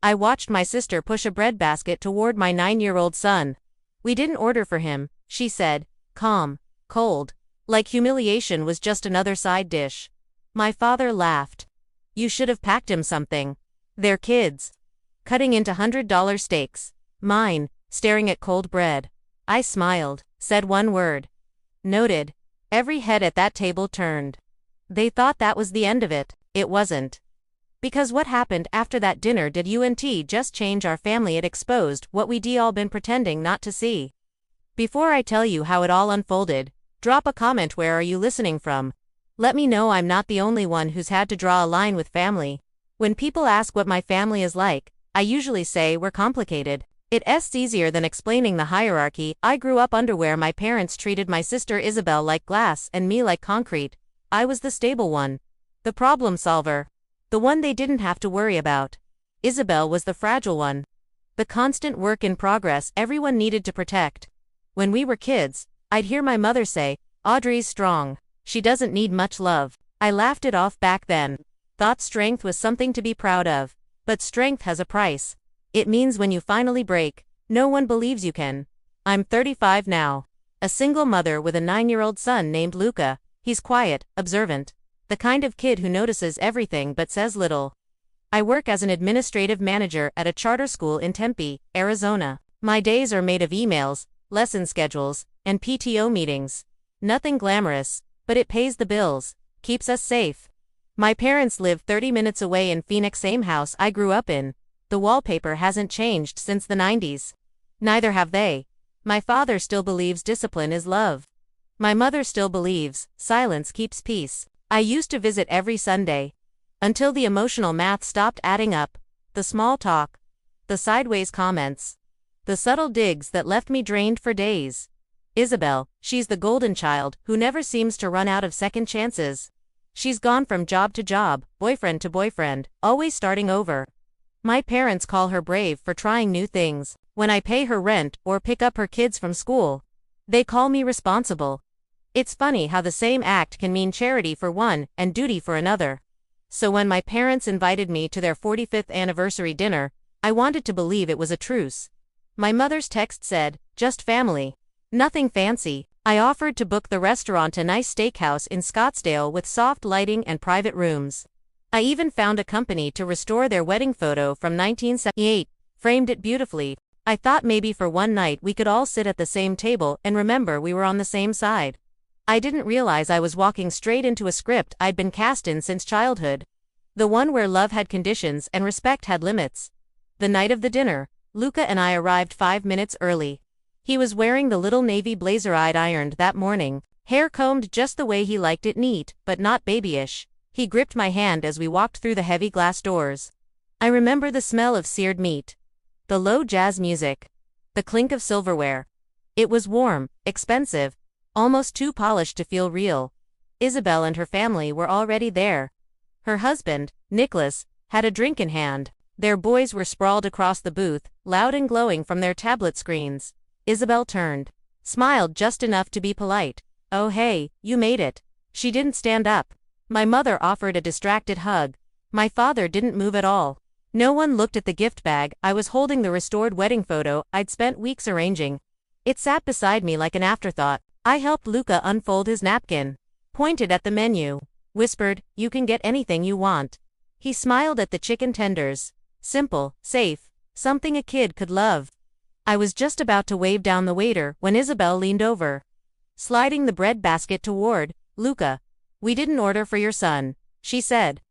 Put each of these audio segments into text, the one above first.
I watched my sister push a bread basket toward my 9-year-old son. "We didn't order for him," she said, calm, cold, like humiliation was just another side dish. My father laughed. "You should have packed him something. They're kids." Cutting into $100 steaks. Mine, staring at cold bread. I smiled, said one word. "Noted." Every head at that table turned. They thought that was the end of it. It wasn't. Because what happened after that dinner did just change our family. It exposed what we'd all been pretending not to see. Before I tell you how it all unfolded, drop a comment. Where are you listening from? Let me know I'm not the only one who's had to draw a line with family. When people ask what my family is like, I usually say we're complicated. It's easier than explaining the hierarchy. I grew up under where my parents treated my sister Isabel like glass and me like concrete. I was the stable one. The problem solver. The one they didn't have to worry about. Isabel was the fragile one. The constant work in progress everyone needed to protect. When we were kids, I'd hear my mother say, "Audrey's strong. She doesn't need much love." I laughed it off back then. Thought strength was something to be proud of. But strength has a price. It means when you finally break, no one believes you can. I'm 35 now. A single mother with a 9-year-old son named Luca. He's quiet, observant. The kind of kid who notices everything but says little. I work as an administrative manager at a charter school in Tempe, Arizona. My days are made of emails, lesson schedules, and PTO meetings. Nothing glamorous, but it pays the bills, keeps us safe. My parents live 30 minutes away in Phoenix, same house I grew up in. The wallpaper hasn't changed since the 90s. Neither have they. My father still believes discipline is love. My mother still believes silence keeps peace. I used to visit every Sunday. Until the emotional math stopped adding up. The small talk. The sideways comments. The subtle digs that left me drained for days. Isabel, she's the golden child who never seems to run out of second chances. She's gone from job to job, boyfriend to boyfriend, always starting over. My parents call her brave for trying new things. When I pay her rent or pick up her kids from school, they call me responsible. It's funny how the same act can mean charity for one and duty for another. So when my parents invited me to their 45th anniversary dinner, I wanted to believe it was a truce. My mother's text said, "Just family. Nothing fancy." I offered to book the restaurant, a nice steakhouse in Scottsdale with soft lighting and private rooms. I even found a company to restore their wedding photo from 1978, framed it beautifully. I thought maybe for one night we could all sit at the same table and remember we were on the same side. I didn't realize I was walking straight into a script I'd been cast in since childhood. The one where love had conditions and respect had limits. The night of the dinner, Luca and I arrived 5 minutes early. He was wearing the little navy blazer I'd ironed that morning, hair combed just the way he liked it, neat, but not babyish. He gripped my hand as we walked through the heavy glass doors. I remember the smell of seared meat. The low jazz music. The clink of silverware. It was warm, expensive, almost too polished to feel real. Isabel and her family were already there. Her husband, Nicholas, had a drink in hand. Their boys were sprawled across the booth, loud and glowing from their tablet screens. Isabel turned, smiled just enough to be polite. "Oh hey, you made it." She didn't stand up. My mother offered a distracted hug. My father didn't move at all. No one looked at the gift bag. I was holding the restored wedding photo I'd spent weeks arranging. It sat beside me like an afterthought. I helped Luca unfold his napkin, pointed at the menu, whispered, "You can get anything you want." He smiled at the chicken tenders. Simple, safe, something a kid could love. I was just about to wave down the waiter when Isabel leaned over, sliding the bread basket toward Luca. "We didn't order for your son," she said.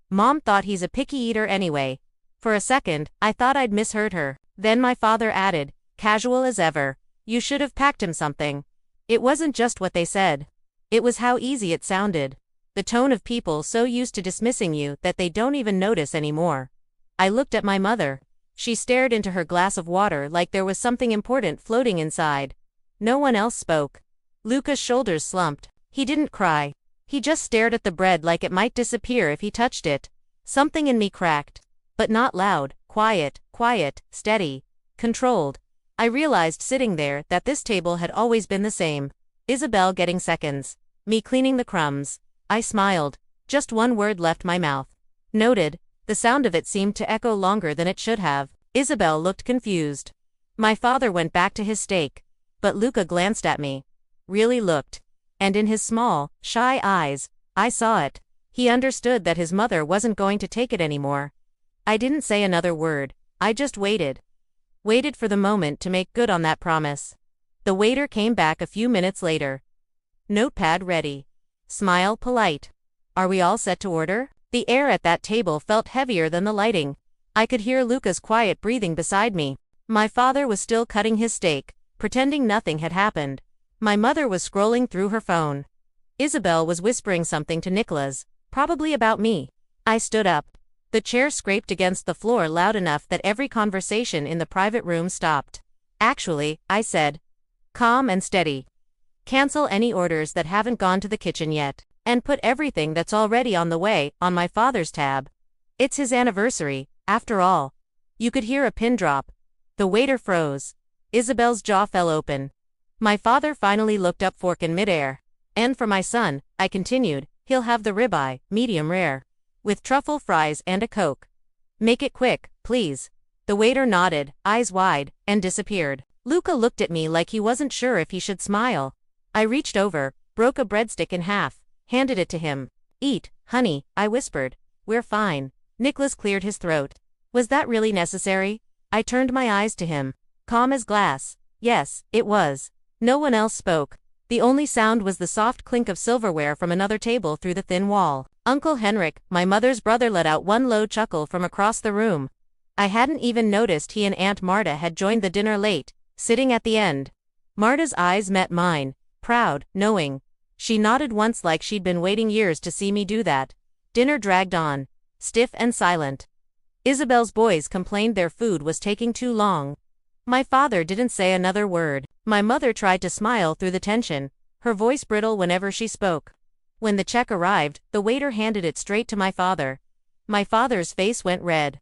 "Mom thought he's a picky eater anyway." For a second, I thought I'd misheard her. Then my father added, casual as ever, "You should have packed him something." It wasn't just what they said. It was how easy it sounded. The tone of people so used to dismissing you that they don't even notice anymore. I looked at my mother. She stared into her glass of water like there was something important floating inside. No one else spoke. Luca's shoulders slumped. He didn't cry. He just stared at the bread like it might disappear if he touched it. Something in me cracked. But not loud, quiet, steady, controlled. I realized sitting there that this table had always been the same. Isabel getting seconds. Me cleaning the crumbs. I smiled. Just one word left my mouth. Noted. The sound of it seemed to echo longer than it should have. Isabel looked confused. My father went back to his steak. But Luca glanced at me. Really looked. And in his small, shy eyes, I saw it. He understood that his mother wasn't going to take it anymore. I didn't say another word. I just waited. Waited for the moment to make good on that promise. The waiter came back a few minutes later. Notepad ready. Smile polite. Are we all set to order? The air at that table felt heavier than the lighting. I could hear Luca's quiet breathing beside me. My father was still cutting his steak, pretending nothing had happened. My mother was scrolling through her phone. Isabel was whispering something to Nicholas, probably about me. I stood up. The chair scraped against the floor loud enough that every conversation in the private room stopped. Actually, I said. Calm and steady. Cancel any orders that haven't gone to the kitchen yet, and put everything that's already on the way on my father's tab. It's his anniversary, after all. You could hear a pin drop. The waiter froze. Isabel's jaw fell open. My father finally looked up, fork in midair. And for my son, I continued, he'll have the ribeye, medium rare, with truffle fries and a Coke. Make it quick, please. The waiter nodded, eyes wide, and disappeared. Luca looked at me like he wasn't sure if he should smile. I reached over, broke a breadstick in half, handed it to him. Eat, honey, I whispered. We're fine. Nicholas cleared his throat. Was that really necessary? I turned my eyes to him. Calm as glass. Yes, it was. No one else spoke. The only sound was the soft clink of silverware from another table through the thin wall. Uncle Henrik, my mother's brother, let out one low chuckle from across the room. I hadn't even noticed he and Aunt Marta had joined the dinner late, sitting at the end. Marta's eyes met mine, proud, knowing. She nodded once like she'd been waiting years to see me do that. Dinner dragged on, stiff and silent. Isabel's boys complained their food was taking too long. My father didn't say another word. My mother tried to smile through the tension, her voice brittle whenever she spoke. When the check arrived, the waiter handed it straight to my father. My father's face went red.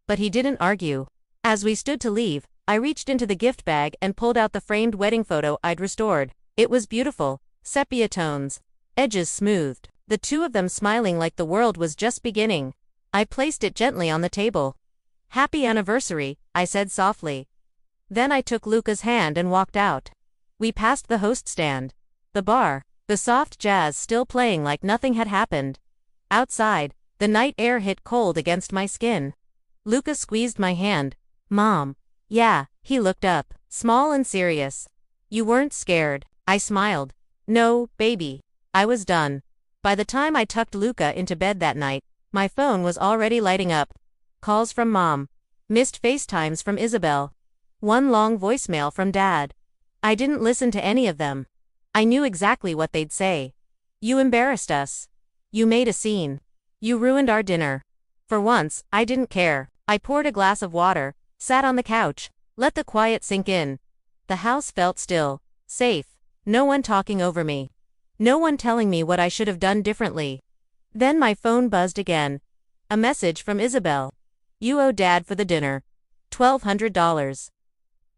But he didn't argue. As we stood to leave, I reached into the gift bag and pulled out the framed wedding photo I'd restored. It was beautiful, sepia tones, edges smoothed, the two of them smiling like the world was just beginning. I placed it gently on the table. Happy anniversary, I said softly. Then I took Luca's hand and walked out. We passed the host stand. The bar, the soft jazz still playing like nothing had happened. Outside, the night air hit cold against my skin. Luca squeezed my hand. Mom. Yeah, he looked up, small and serious. You weren't scared. I smiled. No, baby. I was done. By the time I tucked Luca into bed that night, my phone was already lighting up. Calls from Mom. Missed FaceTimes from Isabel. One long voicemail from Dad. I didn't listen to any of them. I knew exactly what they'd say. You embarrassed us. You made a scene. You ruined our dinner. For once, I didn't care. I poured a glass of water, sat on the couch, let the quiet sink in. The house felt still, safe, no one talking over me. No one telling me what I should have done differently. Then my phone buzzed again. A message from Isabel. You owe Dad for the dinner. $1,200.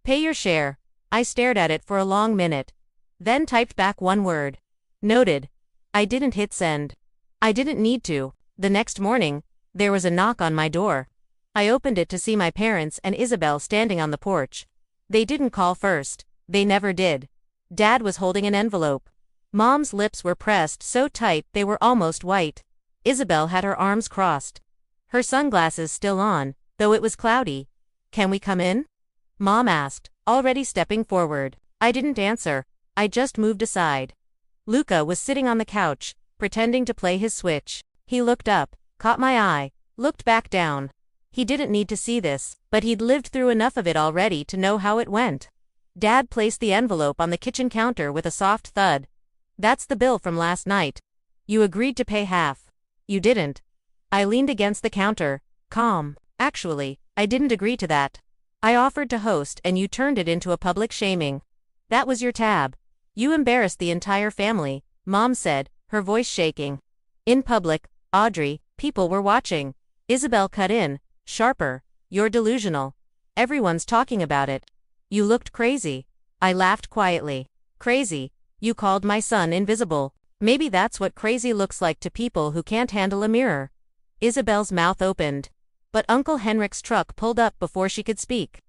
Pay your share. I stared at it for a long minute. Then typed back one word. Noted. I didn't hit send. I didn't need to. The next morning, there was a knock on my door. I opened it to see my parents and Isabel standing on the porch. They didn't call first. They never did. Dad was holding an envelope. Mom's lips were pressed so tight they were almost white. Isabel had her arms crossed. Her sunglasses still on, though it was cloudy. Can we come in? Mom asked, already stepping forward. I didn't answer. I just moved aside. Luca was sitting on the couch, pretending to play his Switch. He looked up, caught my eye, looked back down. He didn't need to see this, but he'd lived through enough of it already to know how it went. Dad placed the envelope on the kitchen counter with a soft thud. That's the bill from last night. You agreed to pay half. You didn't. I leaned against the counter, calm. Actually, I didn't agree to that. I offered to host and you turned it into a public shaming. That was your tab. You embarrassed the entire family, Mom said, her voice shaking. In public, Audrey, people were watching. Isabel cut in, sharper. You're delusional. Everyone's talking about it. You looked crazy. I laughed quietly. Crazy. You called my son invisible. Maybe that's what crazy looks like to people who can't handle a mirror. Isabel's mouth opened. But Uncle Henrik's truck pulled up before she could speak.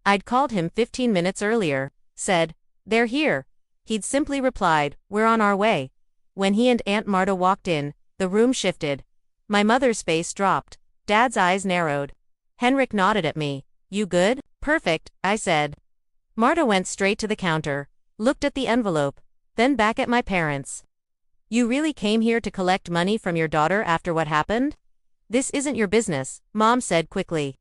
I'd called him 15 minutes earlier, said, "They're here." He'd simply replied, "We're on our way." When he and Aunt Marta walked in, the room shifted. My mother's face dropped. Dad's eyes narrowed. Henrik nodded at me. "You good?" "Perfect," I said. Marta went straight to the counter, looked at the envelope, then back at my parents. "You really came here to collect money from your daughter after what happened?" "This isn't your business," Mom said quickly.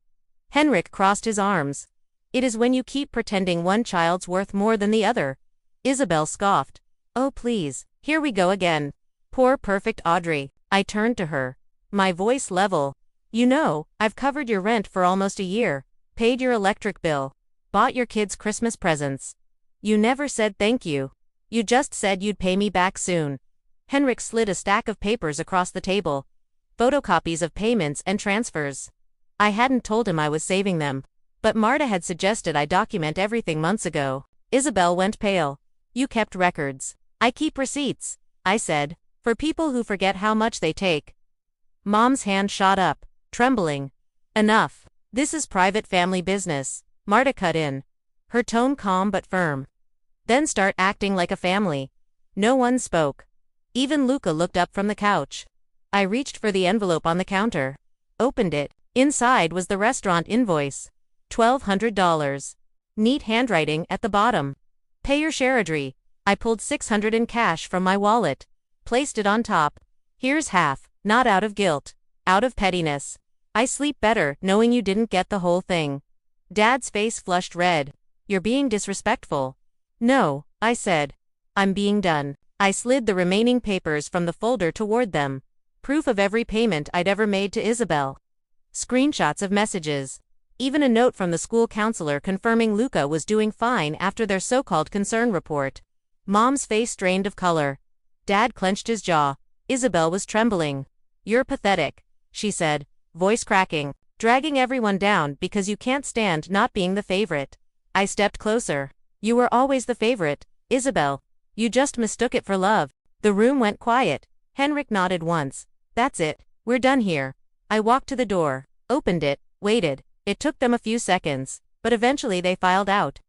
Henrik crossed his arms. "It is when you keep pretending one child's worth more than the other." Isabel scoffed. "Oh please, here we go again. Poor perfect Audrey." I turned to her, my voice level. "You know, I've covered your rent for almost a year, paid your electric bill, bought your kids Christmas presents. You never said thank you. You just said you'd pay me back soon." Henrik slid a stack of papers across the table. Photocopies of payments and transfers. I hadn't told him I was saving them, but Marta had suggested I document everything months ago. Isabel went pale. "You kept records." "I keep receipts," I said, "for people who forget how much they take." Mom's hand shot up, trembling. "Enough. This is private family business," Marta cut in, her tone calm but firm. "Then start acting like a family." No one spoke. Even Luca looked up from the couch. I reached for the envelope on the counter. Opened it. Inside was the restaurant invoice. $1,200. Neat handwriting at the bottom. "Pay your share, Audrey." I pulled $600 in cash from my wallet. Placed it on top. "Here's half, not out of guilt. Out of pettiness. I sleep better knowing you didn't get the whole thing." Dad's face flushed red. "You're being disrespectful." "No," I said. "I'm being done." I slid the remaining papers from the folder toward them. Proof of every payment I'd ever made to Isabel. Screenshots of messages. Even a note from the school counselor confirming Luca was doing fine after their so-called concern report. Mom's face drained of color. Dad clenched his jaw. Isabel was trembling. "You're pathetic," she said, voice cracking. "Dragging everyone down because you can't stand not being the favorite." I stepped closer. "You were always the favorite, Isabel. You just mistook it for love." The room went quiet. Henrik nodded once. "That's it. We're done here." I walked to the door, opened it, waited. It took them a few seconds, but eventually they filed out.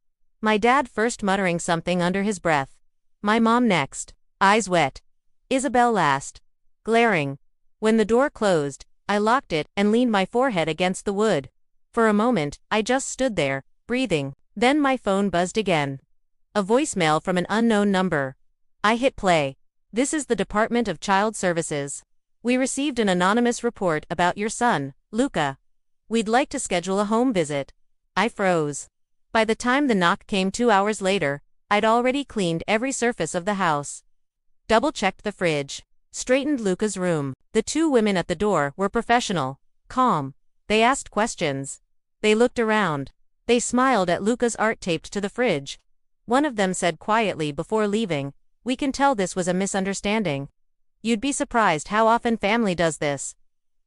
My dad first muttering something under his breath. My mom next, eyes wet. Isabel last, glaring. When the door closed, I locked it and leaned my forehead against the wood. For a moment, I just stood there, breathing. Then my phone buzzed again. A voicemail from an unknown number. I hit play. "This is the Department of Child Services. We received an anonymous report about your son, Luca. We'd like to schedule a home visit." I froze. By the time the knock came 2 hours later, I'd already cleaned every surface of the house. Double-checked the fridge. Straightened Luca's room. The two women at the door were professional, calm. They asked questions. They looked around. They smiled at Luca's art taped to the fridge. One of them said quietly before leaving, "We can tell this was a misunderstanding. You'd be surprised how often family does this."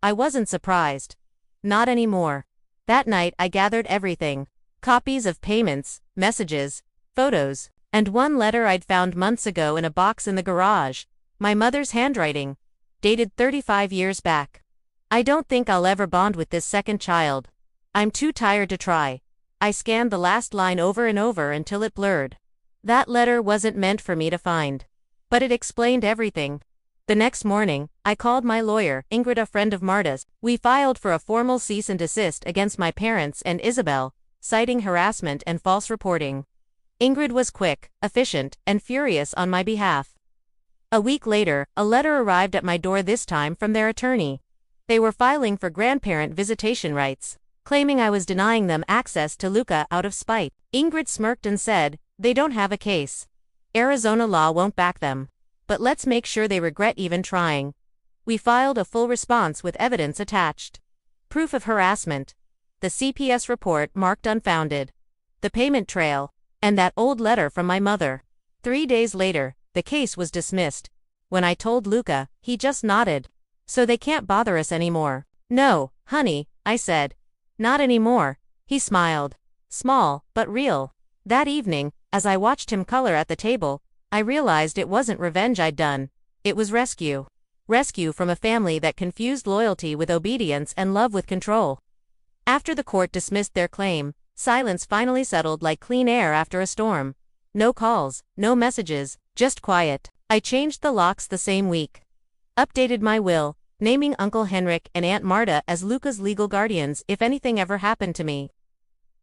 I wasn't surprised. Not anymore. That night I gathered everything. Copies of payments, messages, photos, and one letter I'd found months ago in a box in the garage. My mother's handwriting. Dated 35 years back. "I don't think I'll ever bond with this second child. I'm too tired to try." I scanned the last line over and over until it blurred. That letter wasn't meant for me to find. But it explained everything. The next morning, I called my lawyer, Ingrid, a friend of Marta's. We filed for a formal cease and desist against my parents and Isabel, citing harassment and false reporting. Ingrid was quick, efficient, and furious on my behalf. A week later, a letter arrived at my door, this time from their attorney. They were filing for grandparent visitation rights, claiming I was denying them access to Luca out of spite. Ingrid smirked and said, "They don't have a case. Arizona law won't back them. But let's make sure they regret even trying." We filed a full response with evidence attached. Proof of harassment. The CPS report marked unfounded. The payment trail. And that old letter from my mother. 3 days later, the case was dismissed. When I told Luca, he just nodded. "So they can't bother us anymore." "No, honey," I said. "Not anymore." He smiled. Small, but real. That evening, as I watched him color at the table, I realized it wasn't revenge I'd done. It was rescue. Rescue from a family that confused loyalty with obedience and love with control. After the court dismissed their claim, silence finally settled like clean air after a storm. No calls, no messages, just quiet. I changed the locks the same week. Updated my will, naming Uncle Henrik and Aunt Marta as Luca's legal guardians if anything ever happened to me.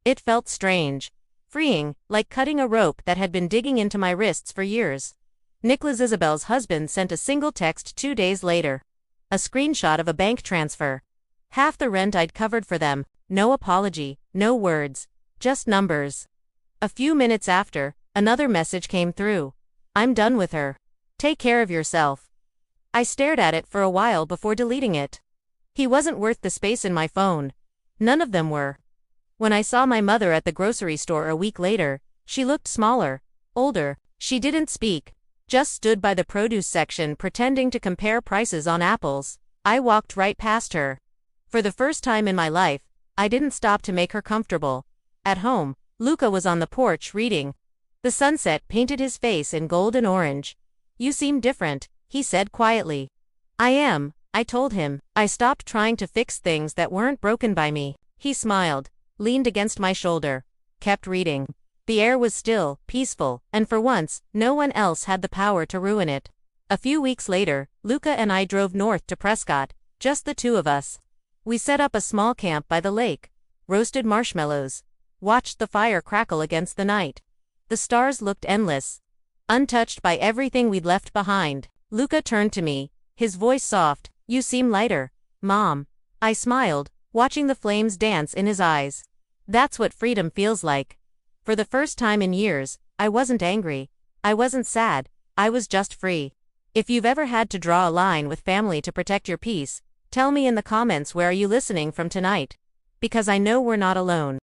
It felt strange. Freeing, like cutting a rope that had been digging into my wrists for years. Nicholas Isabel's husband sent a single text 2 days later. A screenshot of a bank transfer. Half the rent I'd covered for them, no apology, no words, just numbers. A few minutes after, another message came through. I'm done with her. Take care of yourself. I stared at it for a while before deleting it. He wasn't worth the space in my phone. None of them were. When I saw my mother at the grocery store a week later, she looked smaller, older. She didn't speak, just stood by the produce section pretending to compare prices on apples. I walked right past her. For the first time in my life, I didn't stop to make her comfortable. At home, Luca was on the porch reading. The sunset painted his face in gold and orange. You seem different, he said quietly. I am, I told him. I stopped trying to fix things that weren't broken by me. He smiled, leaned against my shoulder, kept reading. The air was still, peaceful, and for once, no one else had the power to ruin it. A few weeks later, Luca and I drove north to Prescott, just the two of us. We set up a small camp by the lake, roasted marshmallows, watched the fire crackle against the night. The stars looked endless, untouched by everything we'd left behind. Luca turned to me, his voice soft. You seem lighter, Mom. I smiled, watching the flames dance in his eyes. That's what freedom feels like. For the first time in years, I wasn't angry. I wasn't sad. I was just free. If you've ever had to draw a line with family to protect your peace, tell me in the comments where are you listening from tonight. Because I know we're not alone.